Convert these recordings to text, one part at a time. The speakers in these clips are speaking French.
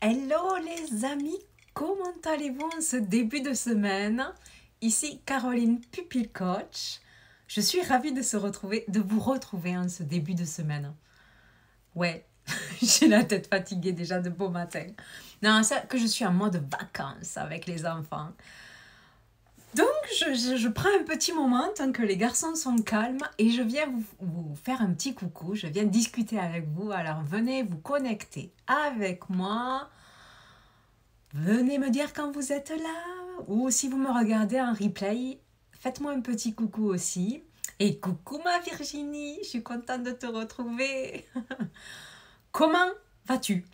Hello les amis, comment allez-vous en ce début de semaine? Ici Caroline Pupille Coach. Je suis ravie de vous retrouver en ce début de semaine. Ouais, j'ai la tête fatiguée déjà de beau matin. Non, c'est que je suis en mode vacances avec les enfants. Donc, je prends un petit moment tant que les garçons sont calmes et je viens vous faire un petit coucou. Je viens discuter avec vous. Alors, venez vous connecter avec moi. Venez me dire quand vous êtes là. Ou si vous me regardez en replay, faites-moi un petit coucou aussi. Et coucou ma Virginie, je suis contente de te retrouver. Comment vas-tu?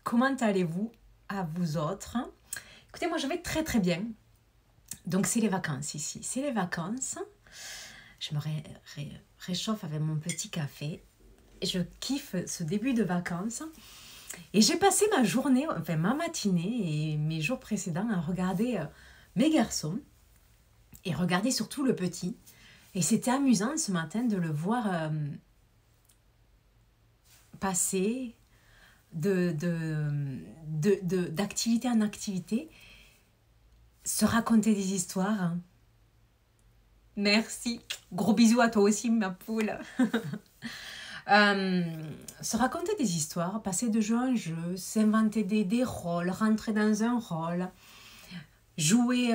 Comment allez-vous à vous autres? Écoutez, moi je vais très très bien. Donc c'est les vacances ici, c'est les vacances. Je me réchauffe avec mon petit café. Je kiffe ce début de vacances. Et j'ai passé ma journée, enfin ma matinée et mes jours précédents à regarder mes garçons et regarder surtout le petit. Et c'était amusant ce matin de le voir passer d'activité en activité, se raconter des histoires. Merci. Gros bisous à toi aussi, ma poule. Se raconter des histoires, passer de jeu en jeu, s'inventer des rôles, rentrer dans un rôle, jouer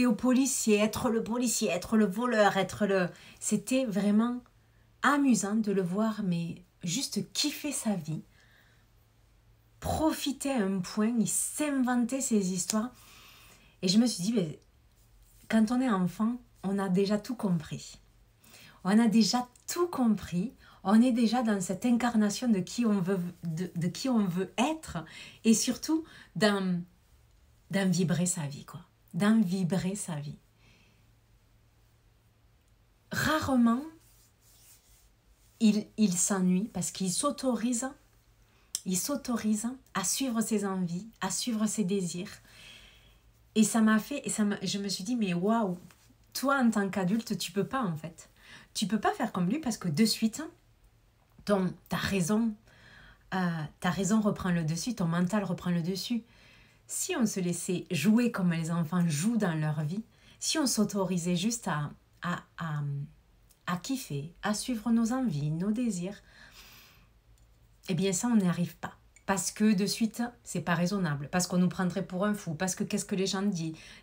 au policier, être le voleur, C'était vraiment amusant de le voir, mais juste kiffer sa vie, profiter à un point, il s'inventait ses histoires. Et je me suis dit, mais, quand on est enfant, on a déjà tout compris. On a déjà tout compris. On est déjà dans cette incarnation de qui on veut, de qui on veut être. Et surtout, d'en vibrer sa vie, quoi. D'en vibrer sa vie. Rarement, il s'ennuie parce qu'il s'autorise à suivre ses envies, à suivre ses désirs. Et je me suis dit, mais waouh, toi en tant qu'adulte, tu peux pas en fait. Tu peux pas faire comme lui parce que de suite, ta raison reprend le dessus, ton mental reprend le dessus. Si on se laissait jouer comme les enfants jouent dans leur vie, si on s'autorisait juste à kiffer, à suivre nos envies, nos désirs, eh bien ça, on n'y arrive pas. Parce que de suite, c'est pas raisonnable. Parce qu'on nous prendrait pour un fou. Parce que qu'est-ce que les gens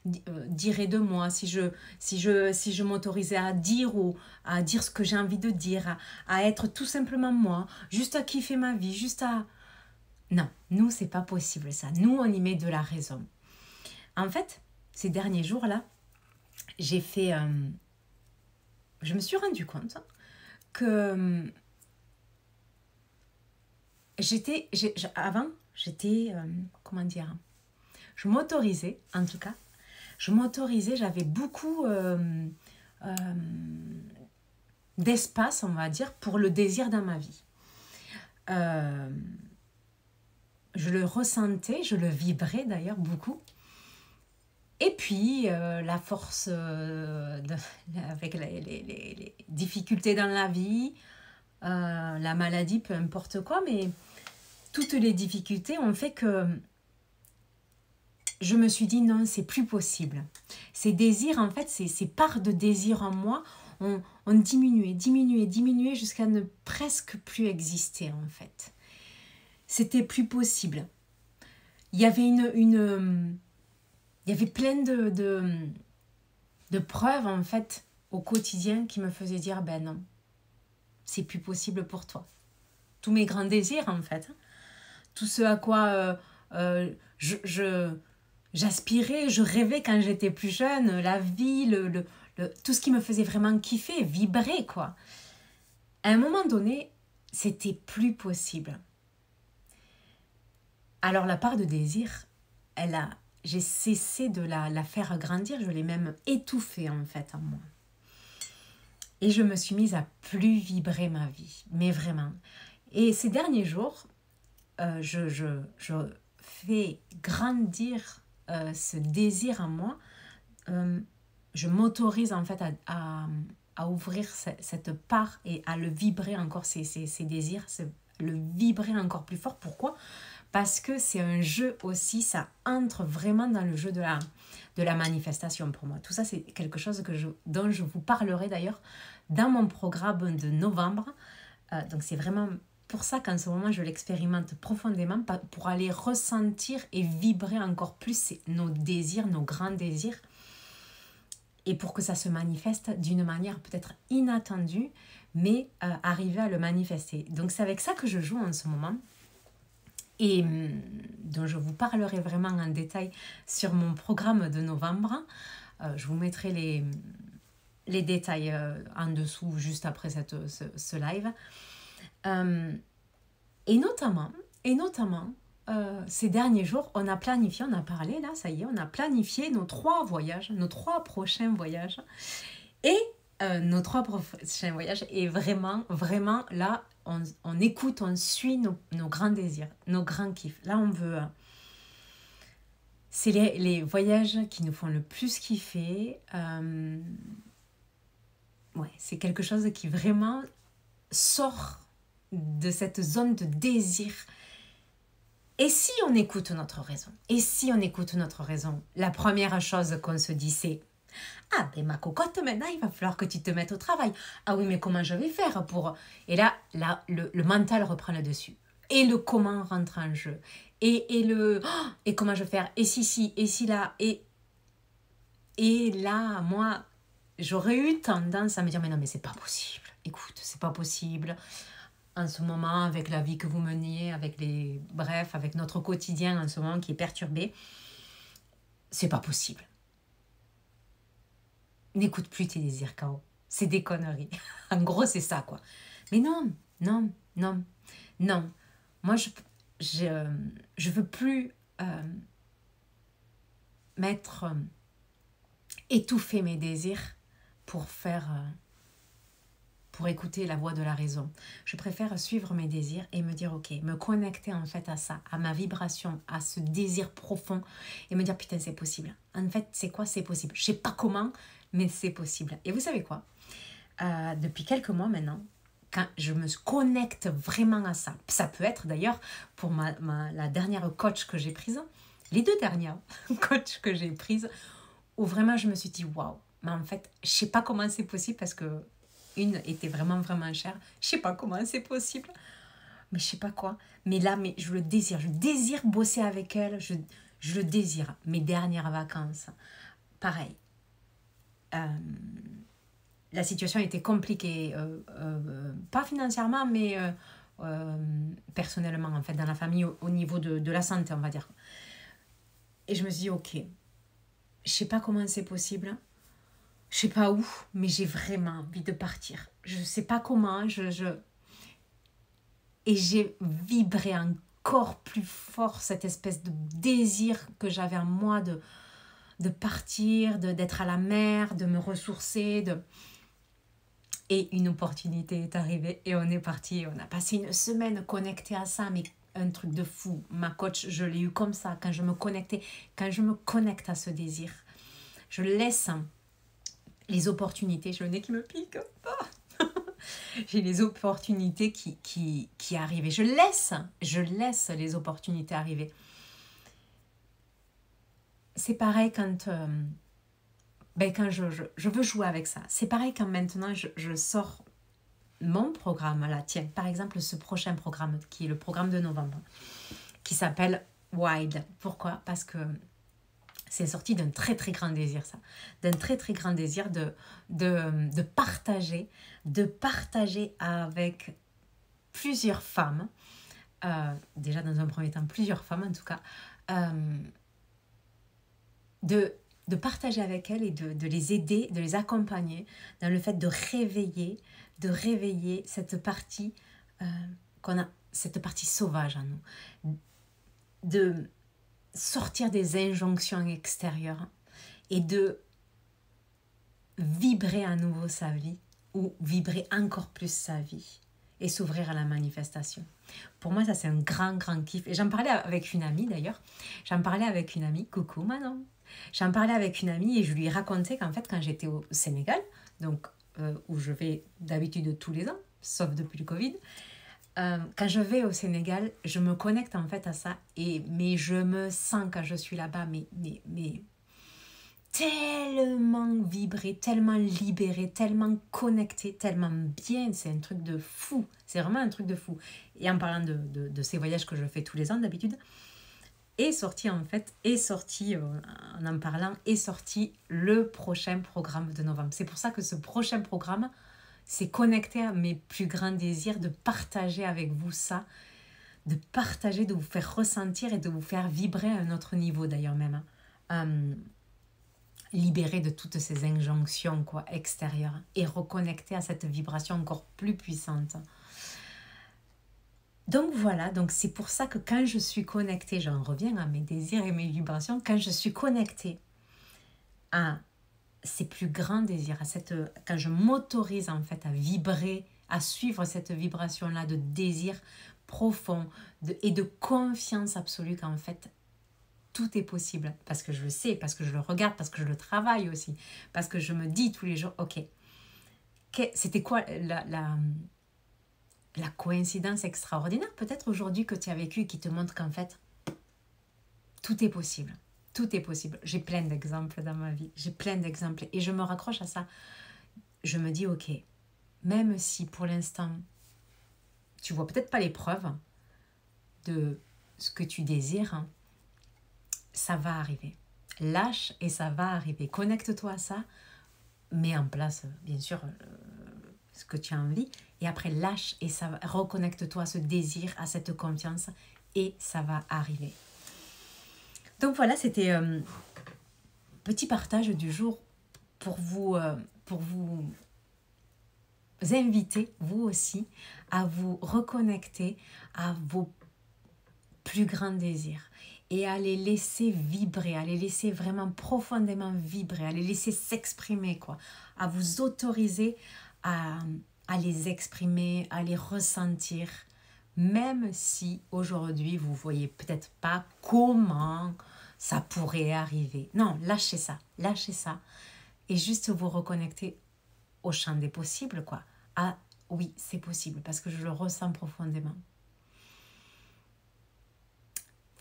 diraient de moi si je m'autorisais à dire ce que j'ai envie de dire, à être tout simplement moi, juste à kiffer ma vie, juste à... Non, nous, c'est pas possible ça. Nous, on y met de la raison. En fait, ces derniers jours-là, je me suis rendu compte que comment dire, je m'autorisais, j'avais beaucoup d'espace, on va dire, pour le désir dans ma vie. Je le ressentais, je le vibrais d'ailleurs beaucoup. Et puis, la force, avec les difficultés dans la vie, la maladie, peu importe quoi, mais toutes les difficultés ont fait que je me suis dit non, c'est plus possible. Ces désirs, en fait, ces parts de désir en moi ont diminué jusqu'à ne presque plus exister, en fait. C'était plus possible. Il y avait il y avait plein de preuves, en fait, au quotidien qui me faisaient dire, ben non, c'est plus possible pour toi. Tous mes grands désirs, en fait. Tout ce à quoi j'aspirais, je rêvais quand j'étais plus jeune, la vie, tout ce qui me faisait vraiment kiffer, vibrer, quoi. À un moment donné, c'était plus possible. Alors la part de désir, j'ai cessé de la faire grandir, je l'ai même étouffée en fait en moi. Et je me suis mise à plus vibrer ma vie, mais vraiment. Et ces derniers jours, je fais grandir ce désir en moi. Je m'autorise en fait à ouvrir cette part et à le vibrer encore, ces désirs, le vibrer encore plus fort. Pourquoi? Parce que c'est un jeu aussi, ça entre vraiment dans le jeu de la manifestation pour moi. Tout ça, c'est quelque chose dont je vous parlerai d'ailleurs dans mon programme de novembre. Donc c'est vraiment pour ça qu'en ce moment, je l'expérimente profondément pour aller ressentir et vibrer encore plus nos désirs, nos grands désirs. Et pour que ça se manifeste d'une manière peut-être inattendue, mais arriver à le manifester. Donc c'est avec ça que je joue en ce moment. Et dont je vous parlerai vraiment en détail sur mon programme de novembre. Je vous mettrai les détails en dessous, juste après ce live. Et notamment ces derniers jours, on a planifié, on a parlé là, ça y est, on a planifié nos 3 voyages, nos 3 prochains voyages. Et nos 3 prochains voyages, et vraiment là, on écoute, on suit nos grands désirs, nos grands kiffs. Là, on veut... c'est les voyages qui nous font le plus kiffer. Ouais, c'est quelque chose qui vraiment sort de cette zone de désir. Et si on écoute notre raison? Et si on écoute notre raison? La première chose qu'on se dit, c'est: ah, ben ma cocotte, maintenant, il va falloir que tu te mettes au travail. Ah oui, mais comment je vais faire pour... Et là le mental reprend le dessus. Et le comment rentre en jeu. Et comment je vais faire? Et si, et si là, et là, moi, j'aurais eu tendance à me dire: mais non, mais c'est pas possible. Écoute, c'est pas possible. En ce moment, avec la vie que vous meniez, avec notre quotidien en ce moment qui est perturbé, c'est pas possible. N'écoute plus tes désirs, K.O. C'est des conneries. En gros, c'est ça, quoi. Mais non. Moi, je veux plus étouffer mes désirs pour écouter la voix de la raison. Je préfère suivre mes désirs et me dire: ok, me connecter en fait à ça, à ma vibration, à ce désir profond, et me dire: putain, c'est possible. En fait, c'est quoi? C'est possible. Je sais pas comment, mais c'est possible. Et vous savez quoi? Depuis quelques mois maintenant, quand je me connecte vraiment à ça, ça peut être d'ailleurs pour la dernière coach que j'ai prise, les 2 dernières coachs que j'ai prises, où vraiment je me suis dit: waouh, mais en fait, je sais pas comment c'est possible, parce que une était vraiment chère. Je sais pas comment c'est possible, mais je sais pas quoi. Mais là, je le désire. Je désire bosser avec elle. Je le désire. Mes dernières vacances, pareil. La situation était compliquée, pas financièrement, mais personnellement, en fait, dans la famille, au niveau de la santé, on va dire. Et je me suis dit: ok, je sais pas comment c'est possible. Je sais pas où, mais j'ai vraiment envie de partir. Je sais pas comment, Et j'ai vibré encore plus fort cette espèce de désir que j'avais en moi de partir, d'être à la mer, de me ressourcer. Et une opportunité est arrivée et on est parti. On a passé une semaine connectés à ça, mais un truc de fou. Ma coach, je l'ai eu comme ça, quand je me connecte à ce désir. Je laisse les opportunités, j'ai le nez qui me pique. J'ai les opportunités qui arrivent. Et je laisse les opportunités arriver. C'est pareil quand je veux jouer avec ça. C'est pareil quand maintenant je sors mon programme, là, tiens, par exemple ce prochain programme, qui est le programme de novembre, qui s'appelle Wild. Pourquoi? Parce que c'est sorti d'un très très grand désir, ça. D'un très très grand désir de partager avec plusieurs femmes, déjà dans un premier temps plusieurs femmes en tout cas, de partager avec elles et de les aider, de les accompagner dans le fait de réveiller cette partie qu'on a, cette partie sauvage en nous, de sortir des injonctions extérieures et de vibrer à nouveau sa vie, ou vibrer encore plus sa vie et s'ouvrir à la manifestation. Pour moi, ça c'est un grand kiff. Et j'en parlais avec une amie d'ailleurs. Coucou Manon. J'en parlais avec une amie et je lui racontais qu'en fait, quand j'étais au Sénégal, donc où je vais d'habitude tous les ans, sauf depuis le Covid, quand je vais au Sénégal, je me connecte en fait à ça. Mais je me sens quand je suis là-bas, mais tellement vibrée, tellement libérée, tellement connectée, tellement bien. C'est un truc de fou. C'est vraiment un truc de fou. Et en parlant de ces voyages que je fais tous les ans d'habitude, est sorti en fait, en parlant, est sorti le prochain programme de novembre. C'est pour ça que ce prochain programme, c'est connecté à mes plus grands désirs de partager avec vous ça, de partager, de vous faire ressentir et de vous faire vibrer à un autre niveau d'ailleurs même. Libérer de toutes ces injonctions quoi, extérieures et reconnecter à cette vibration encore plus puissante. Donc voilà, donc c'est pour ça que quand je suis connectée, j'en reviens à mes désirs et mes vibrations, quand je suis connectée à ces plus grands désirs, quand je m'autorise en fait à vibrer, à suivre cette vibration-là de désir profond et de confiance absolue qu'en fait, tout est possible. Parce que je le sais, parce que je le regarde, parce que je le travaille aussi, parce que je me dis tous les jours, ok, c'était quoi la coïncidence extraordinaire peut-être aujourd'hui que tu as vécu qui te montre qu'en fait, tout est possible. Tout est possible. J'ai plein d'exemples dans ma vie. J'ai plein d'exemples. Et je me raccroche à ça. Je me dis, ok, même si pour l'instant, tu vois peut-être pas les preuves de ce que tu désires, hein, ça va arriver. Lâche et ça va arriver. Connecte-toi à ça. Mets en place, bien sûr, ce que tu as envie. Et après, lâche et ça va. Reconnecte-toi à ce désir, à cette confiance. Et ça va arriver. Donc voilà, c'était petit partage du jour pour vous inviter, vous aussi, à vous reconnecter à vos plus grands désirs et à les laisser vibrer, à les laisser vraiment profondément vibrer, à les laisser s'exprimer, quoi, à vous autoriser à les exprimer, à les ressentir, même si aujourd'hui vous voyez peut-être pas comment ça pourrait arriver. Non, lâchez ça et juste vous reconnecter au champ des possibles, quoi. Ah oui, c'est possible parce que je le ressens profondément.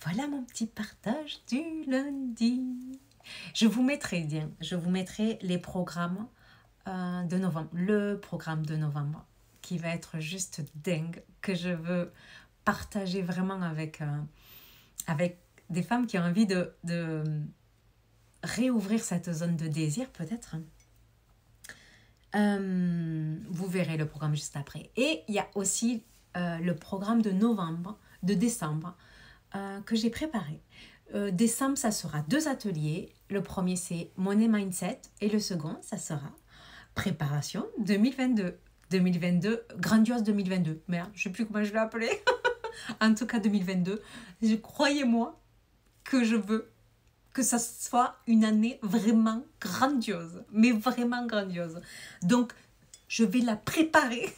Voilà mon petit partage du lundi. Je vous mettrai les programmes de novembre, le programme de novembre qui va être juste dingue, que je veux partager vraiment avec des femmes qui ont envie de réouvrir cette zone de désir peut-être. Vous verrez le programme juste après. Et il y a aussi le programme de décembre que j'ai préparé. Décembre, ça sera 2 ateliers. Le premier, c'est Money Mindset et le second, ça sera Préparation 2022. 2022, grandiose 2022. Merde, je ne sais plus comment je l'ai appelé. En tout cas, 2022. Croyez-moi que je veux que ça soit une année vraiment grandiose. Mais vraiment grandiose. Donc, je vais la préparer.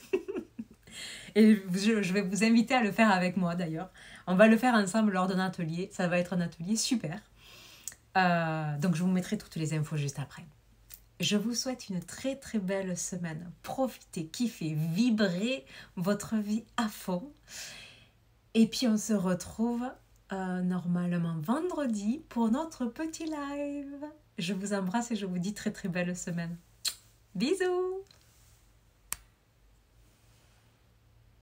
Et je vais vous inviter à le faire avec moi d'ailleurs. On va le faire ensemble lors d'un atelier. Ça va être un atelier super. Donc, je vous mettrai toutes les infos juste après. Je vous souhaite une très très belle semaine. Profitez, kiffez, vibrez votre vie à fond. Et puis on se retrouve normalement vendredi pour notre petit live. Je vous embrasse et je vous dis très très belle semaine. Bisous!